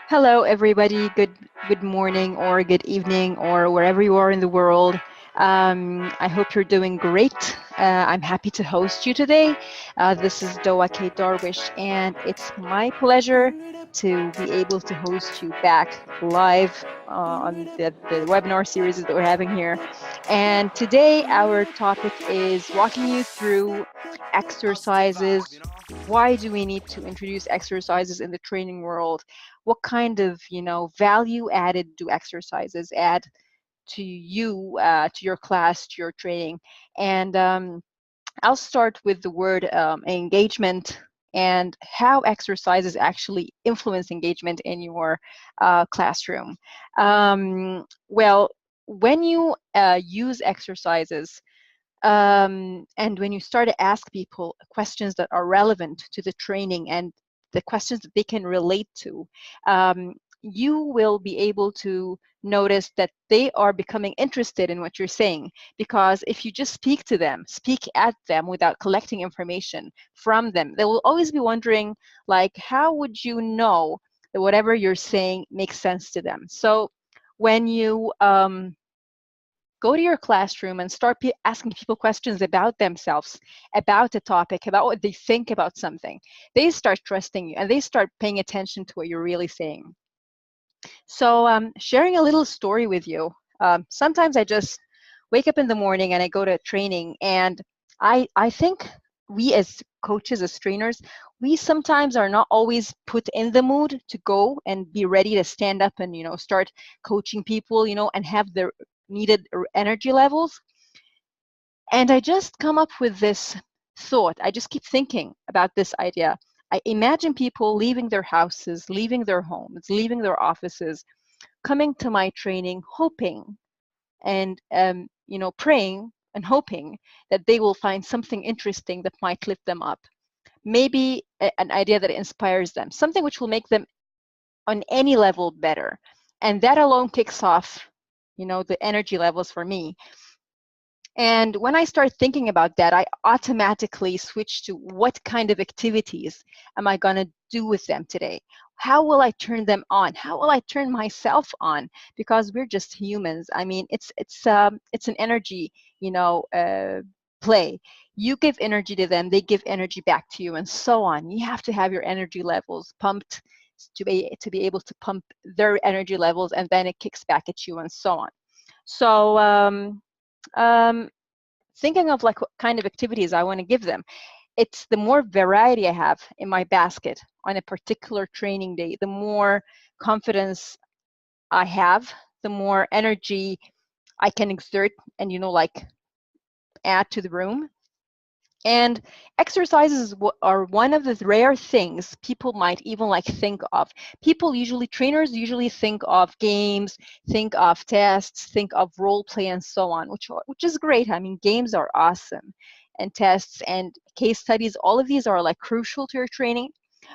Hello, everybody. Good morning, or good evening, or wherever you are in the world. I hope you're doing great. I'm happy to host you today. This is Doaa Darwish, and it's my pleasure to be able to host you back live on the webinar series that we're having here. And today, our topic is walking you through exercises. Why do we need to introduce exercises in the training world? What kind of value added do exercises add to you, to your class, to your training? And I'll start with the word engagement and how exercises actually influence engagement in your classroom. Well, when you use exercises, and when you start to ask people questions that are relevant to the training and the questions that they can relate to, you will be able to notice that they are becoming interested in what you're saying. Because if you just speak to them, speak at them without collecting information from them, they will always be wondering, like, how would you know that whatever you're saying makes sense to them? So when you go to your classroom and start asking people questions about themselves, about the topic, about what they think about something, they start trusting you and they start paying attention to what you're really saying. So sharing a little story with you. Sometimes I just wake up in the morning and I go to training, and I think we as coaches, as trainers, we sometimes are not always put in the mood to go and be ready to stand up and start coaching people, and have the needed energy levels. And I just come up with this thought. I just keep thinking about this idea. I imagine people leaving their houses, leaving their homes, leaving their offices, coming to my training, hoping and praying and hoping that they will find something interesting that might lift them up. Maybe an idea that inspires them, something which will make them on any level better. And that alone kicks off, the energy levels for me. And when I start thinking about that, I automatically switch to what kind of activities am I going to do with them today? How will I turn them on? How will I turn myself on? Because we're just humans. I mean, it's an energy, play. You give energy to them, they give energy back to you, and so on. You have to have your energy levels pumped to be able to pump their energy levels, and then it kicks back at you, and so on. So um, thinking of like what kind of activities I want to give them. It's the more variety I have in my basket on a particular training day, the more confidence I have, the more energy I can exert and, like add to the room. And exercises are one of the rare things people might even like think of. Trainers usually think of games, think of tests, think of role play and so on, which is great. I mean, games are awesome, and tests and case studies, all of these are like crucial to your training.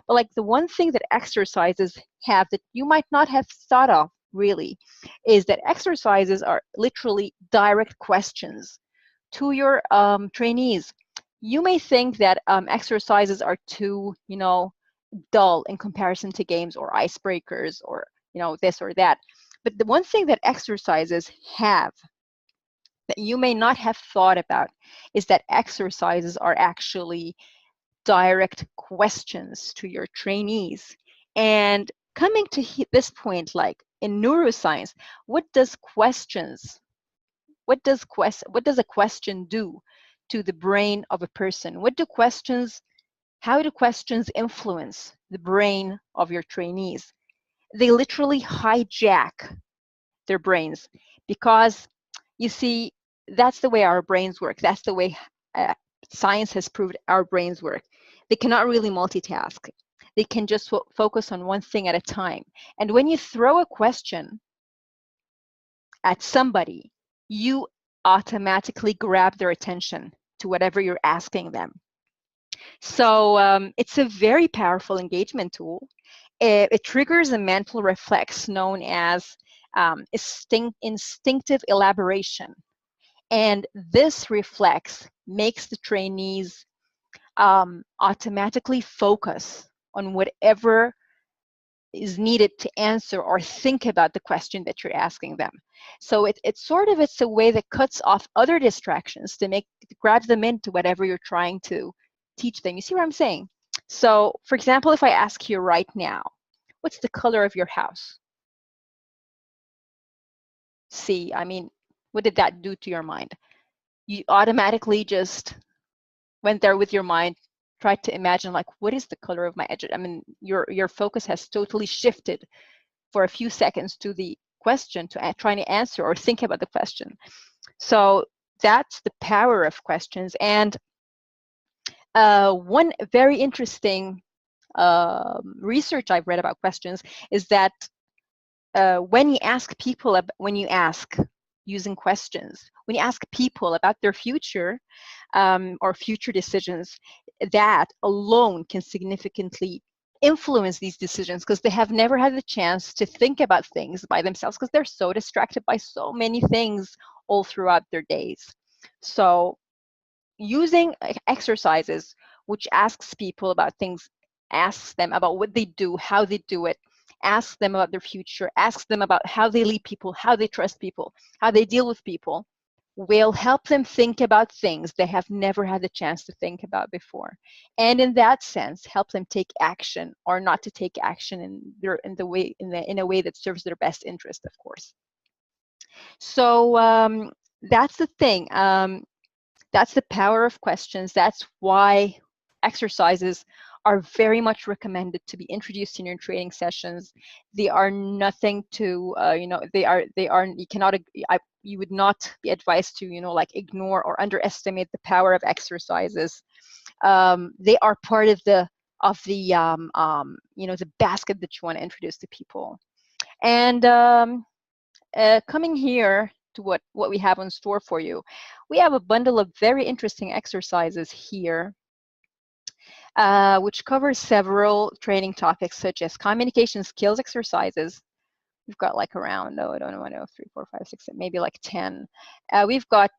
But like the one thing that exercises have that you might not have thought of really is that exercises are literally direct questions to your trainees. You may think that exercises are too, dull in comparison to games or icebreakers or, this or that. But the one thing that exercises have that you may not have thought about is that exercises are actually direct questions to your trainees. And coming to this point, like in neuroscience, what does a question do to the brain of a person? How do questions influence the brain of your trainees? They literally hijack their brains, because you see, that's the way our brains work. That's the way science has proved our brains work. They cannot really multitask. They can just focus on one thing at a time. And when you throw a question at somebody, you automatically grab their attention to whatever you're asking them. So it's a very powerful engagement tool. It triggers a mental reflex known as instinctive elaboration. And this reflex makes the trainees automatically focus on whatever is needed to answer or think about the question that you're asking them. So it's a way that cuts off other distractions to grab them into whatever you're trying to teach them. You see what I'm saying? So, for example, if I ask you right now, what's the color of your house? See, I mean, what did that do to your mind? You automatically just went there with your mind, tried to imagine, like, what is the color of my edge? I mean, your focus has totally shifted for a few seconds to the question, to trying to answer or think about the question. So that's the power of questions. And one very interesting research I've read about questions is that when you ask people, using questions, when you ask people about their future or future decisions, that alone can significantly influence these decisions, because they have never had the chance to think about things by themselves, because they're so distracted by so many things all throughout their days. So using exercises which asks people about things, asks them about what they do, how they do it, asks them about their future, asks them about how they lead people, how they trust people, how they deal with people, will help them think about things they have never had the chance to think about before. And in that sense, help them take action or not to take action in a way that serves their best interest, of course. So that's the thing. That's the power of questions. That's why exercises are very much recommended to be introduced in your training sessions. They are nothing to, you would not be advised to, like, ignore or underestimate the power of exercises. They are part of the basket that you want to introduce to people. And coming here to what we have in store for you, we have a bundle of very interesting exercises here, which covers several training topics, such as communication skills exercises. We've got like around, I don't know, 3, 4, 5, 6, maybe like 10. We've got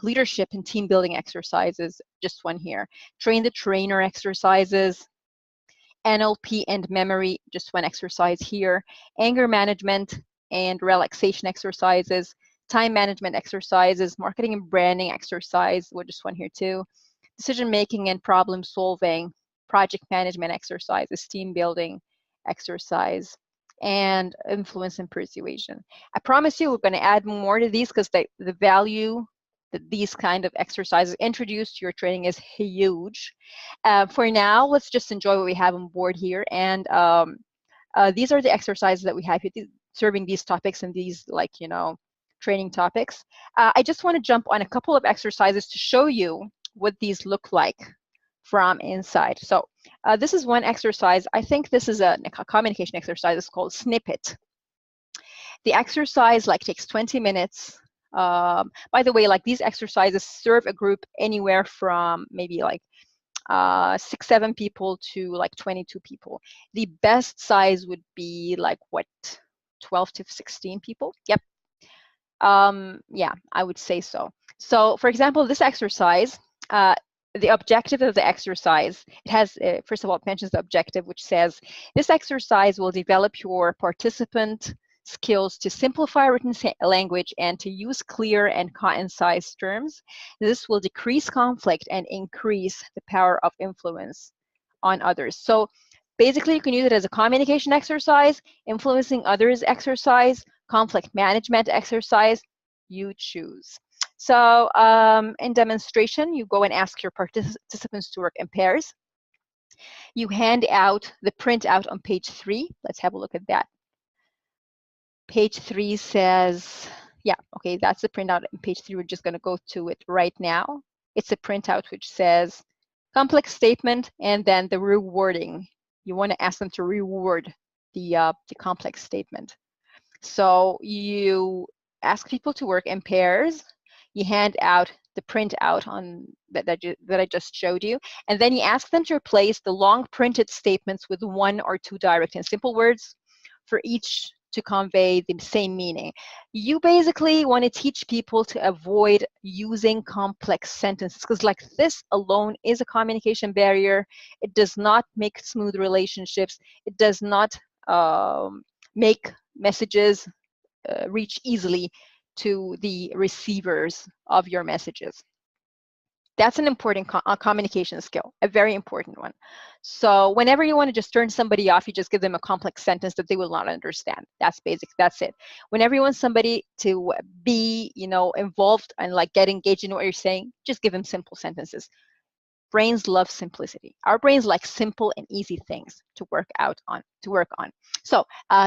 leadership and team building exercises, just one here. Train the trainer exercises, NLP and memory, just one exercise here. Anger management and relaxation exercises, time management exercises, marketing and branding exercise, we're just one here too. Decision making and problem solving, project management exercises, team building exercise, and influence and persuasion. I promise you we're going to add more to these, because the value that these kind of exercises introduce to your training is huge. For now, let's just enjoy what we have on board here. And these are the exercises that we have here, serving these topics and these, training topics. I just want to jump on a couple of exercises to show you what these look like from inside. So this is one exercise. I think this is a communication exercise. It's called Snippet. The exercise takes 20 minutes. By the way, these exercises serve a group anywhere from maybe 6, 7 people to 22 people. The best size would be 12 to 16 people. Yep. Yeah, I would say so. So, for example, this exercise, the objective of the exercise, it has, first of all, it mentions the objective, which says, this exercise will develop your participant skills to simplify written language and to use clear and concise terms. This will decrease conflict and increase the power of influence on others. So basically, you can use it as a communication exercise, influencing others exercise, conflict management exercise, you choose. So in demonstration, you go and ask your participants to work in pairs. You hand out the printout on page 3. Let's have a look at that. Page 3 says, yeah, okay, that's the printout on page 3. We're just going to go to it right now. It's a printout which says complex statement and then the rewarding. You want to ask them to reward the complex statement. So you ask people to work in pairs. You hand out the printout on that I just showed you, and then you ask them to replace the long printed statements with 1 or 2 direct and simple words for each to convey the same meaning. You basically want to teach people to avoid using complex sentences, because this alone is a communication barrier. It does not make smooth relationships. It does not make messages reach easily to the receivers of your messages. That's an important communication skill, a very important one. So whenever you want to just turn somebody off, you just give them a complex sentence that they will not understand. That's basic. That's it. Whenever you want somebody to be, involved and like get engaged in what you're saying, just give them simple sentences. Brains love simplicity. Our brains like simple and easy things to work on. So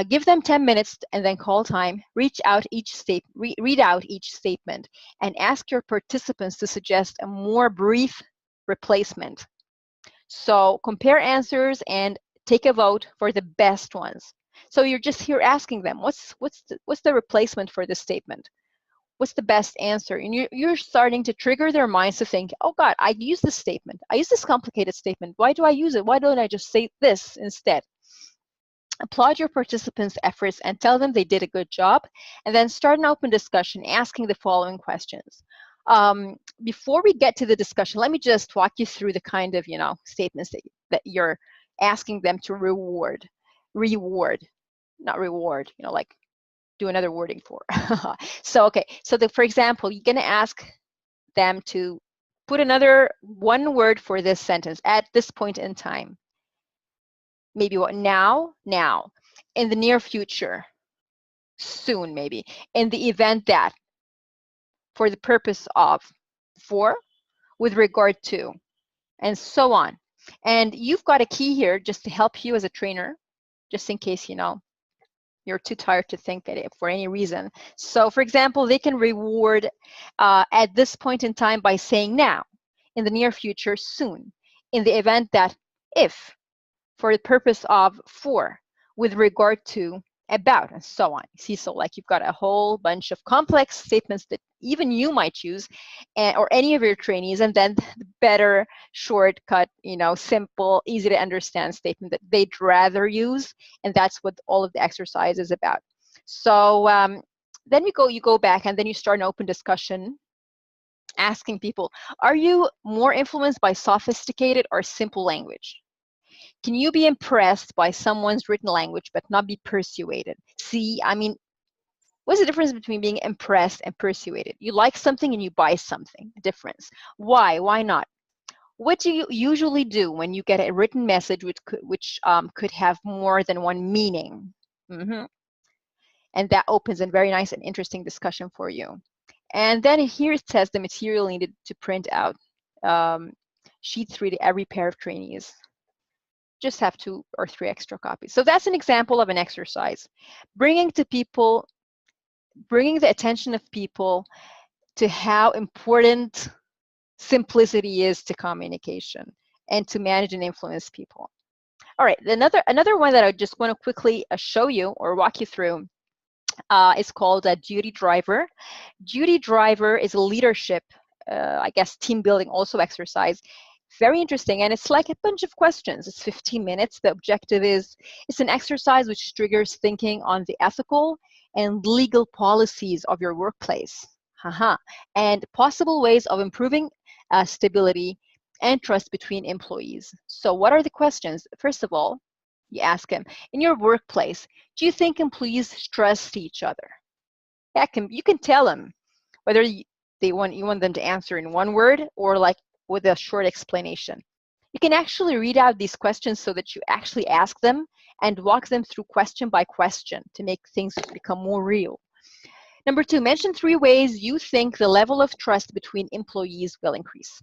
give them 10 minutes and then call time. Read out each statement and ask your participants to suggest a more brief replacement. So compare answers and take a vote for the best ones. So you're just here asking them, what's the replacement for this statement? What's the best answer? And you're starting to trigger their minds to think, oh God, I use this statement. I use this complicated statement. Why do I use it? Why don't I just say this instead? Applaud your participants' efforts and tell them they did a good job. And then start an open discussion asking the following questions. Before we get to the discussion, let me just walk you through the kind of, statements that you're asking them to reward, not reward, like do another wording for. So, okay. So for example, you're going to ask them to put one word for this sentence at this point in time. Maybe what? Now, in the near future, soon, maybe, in the event that, for the purpose of, for, with regard to, and so on. And you've got a key here just to help you as a trainer, just in case, you're too tired to think at it for any reason. So for example, they can reward at this point in time by saying now, in the near future, soon, in the event that, if, for the purpose of, for, with regard to, about, and so on. See, so like you've got a whole bunch of complex statements that even you might use, or any of your trainees, and then the better shortcut, simple, easy to understand statement that they'd rather use, and that's what all of the exercise is about. So then you go back and then you start an open discussion asking people, are you more influenced by sophisticated or simple language? Can you be impressed by someone's written language but not be persuaded? See, what's the difference between being impressed and persuaded? You like something and you buy something. Difference. Why? Why not? What do you usually do when you get a written message which could have more than one meaning? And that opens a very nice and interesting discussion for you. And then here it says the material needed to print out. Sheet 3 to every pair of trainees. Just have 2 or 3 extra copies. So that's an example of an exercise. Bringing the attention of people to how important simplicity is to communication and to manage and influence people. All right, another one that I just want to quickly show you or walk you through is called a duty driver. Duty driver is a leadership, I guess, team building also exercise. Very interesting, and it's like a bunch of questions. It's 15 minutes. The objective is, it's an exercise which triggers thinking on the ethical and legal policies of your workplace, and possible ways of improving stability and trust between employees. So what are the questions? First of all, you ask them, in your workplace, do you think employees trust each other? You can tell them whether you want them to answer in one word or like with a short explanation. You can actually read out these questions so that you actually ask them and walk them through question by question to make things become more real. Number 2, mention 3 ways you think the level of trust between employees will increase.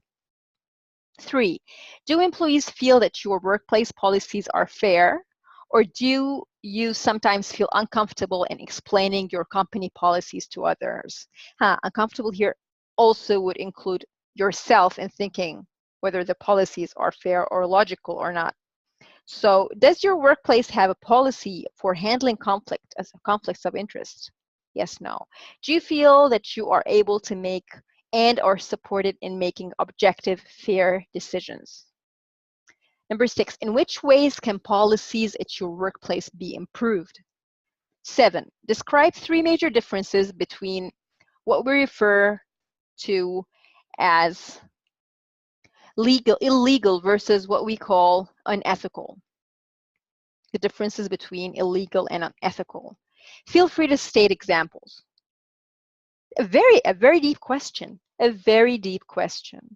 3, do employees feel that your workplace policies are fair, or do you sometimes feel uncomfortable in explaining your company policies to others? Uncomfortable here also would include yourself in thinking whether the policies are fair or logical or not. So does your workplace have a policy for handling conflicts of interest? Yes, no. Do you feel that you are able to make and are supported in making objective, fair decisions? Number 6, in which ways can policies at your workplace be improved? 7, describe 3 major differences between what we refer to as illegal versus what we call unethical. the differences between illegal and unethical. Feel free to state examples. A very deep question, a very deep question.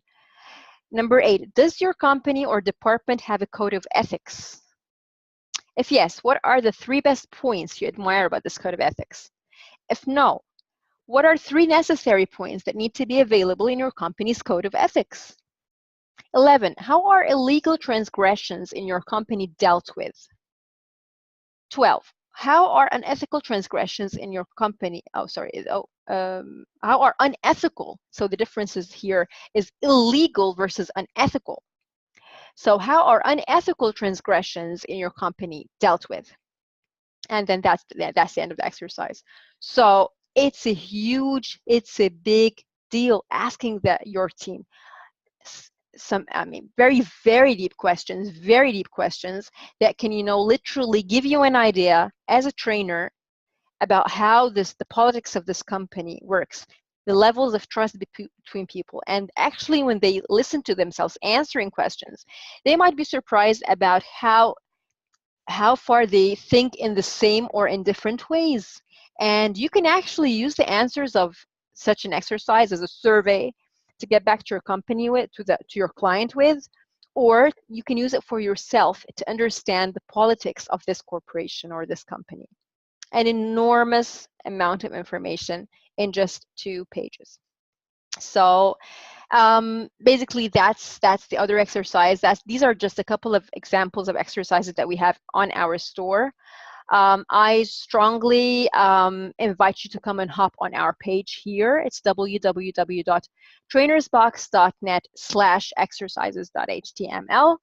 Number 8, does your company or department have a code of ethics? If yes, what are the 3 best points you admire about this code of ethics? If no, what are 3 necessary points that need to be available in your company's code of ethics? 11, how are illegal transgressions in your company dealt with? 12, how are unethical transgressions in your company, how are unethical, so the differences here is illegal versus unethical. So how are unethical transgressions in your company dealt with? And then that's the end of the exercise. So it's a big deal asking your team very deep questions that can, literally give you an idea as a trainer about how the politics of this company works, the levels of trust between people. And actually, when they listen to themselves answering questions, they might be surprised about how far they think in the same or in different ways. And you can actually use the answers of such an exercise as a survey to get back to your company with, to your client with, or you can use it for yourself to understand the politics of this corporation or this company. An enormous amount of information in just 2 pages. So basically that's the other exercise. These are just a couple of examples of exercises that we have on our store. I strongly invite you to come and hop on our page here. It's www.trainersbox.net/exercises.html.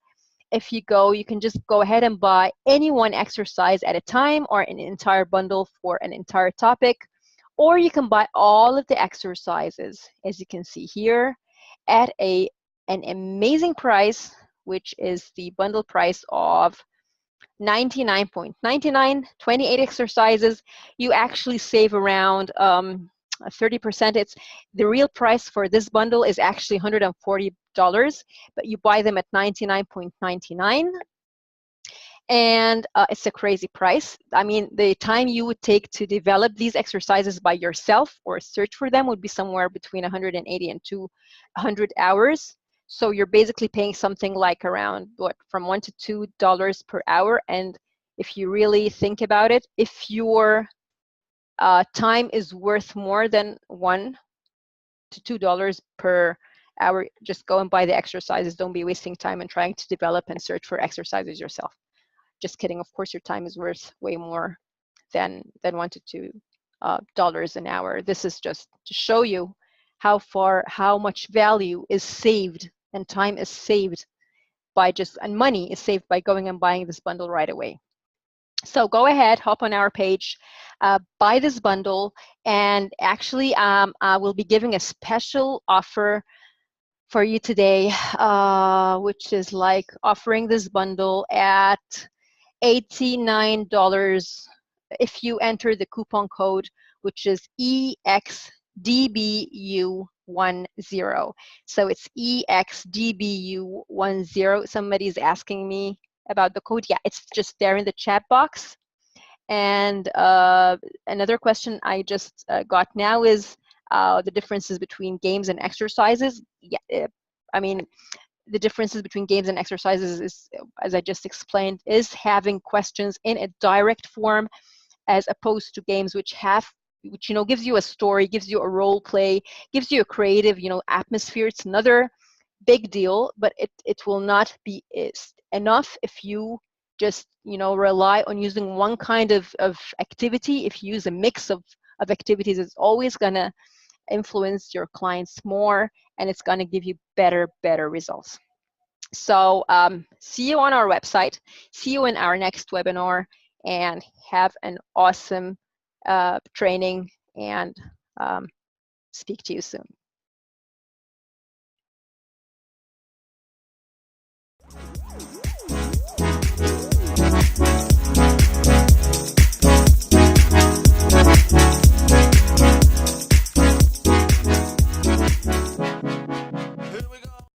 If you go, you can just go ahead and buy any one exercise at a time or an entire bundle for an entire topic, or you can buy all of the exercises, as you can see here, at an amazing price, which is the bundle price of $99.99, 28 exercises. You actually save around 30%. It's the real price for this bundle is actually $140, but you buy them at $99.99. And it's a crazy price. I mean, the time you would take to develop these exercises by yourself or search for them would be somewhere between 180 and 200 hours. So you're basically paying something like around from $1 to $2 per hour. And if you really think about it, if your time is worth more than $1 to $2 per hour, just go and buy the exercises. Don't be wasting time and trying to develop and search for exercises yourself. Just kidding. Of course, your time is worth way more than $1 to $2 an hour. This is just to show you how much value is saved and time is saved and money is saved by going and buying this bundle right away. So go ahead, hop on our page, buy this bundle, and actually I will be giving a special offer for you today, which is like offering this bundle at $89 if you enter the coupon code, which is EXDBU10. So it's EXDBU10. Somebody's asking me about the code. Yeah, it's just there in the chat box. And another question I just got now is the differences between games and exercises. Yeah, I mean, the differences between games and exercises is, as I just explained, is having questions in a direct form as opposed to games which gives you a story, gives you a role play, gives you a creative, atmosphere. It's another big deal, but it will not be enough if you just, rely on using one kind of activity. If you use a mix of activities, it's always gonna influence your clients more, and it's going to give you better results. So see you on our website, see you in our next webinar, and have an awesome training, and speak to you soon.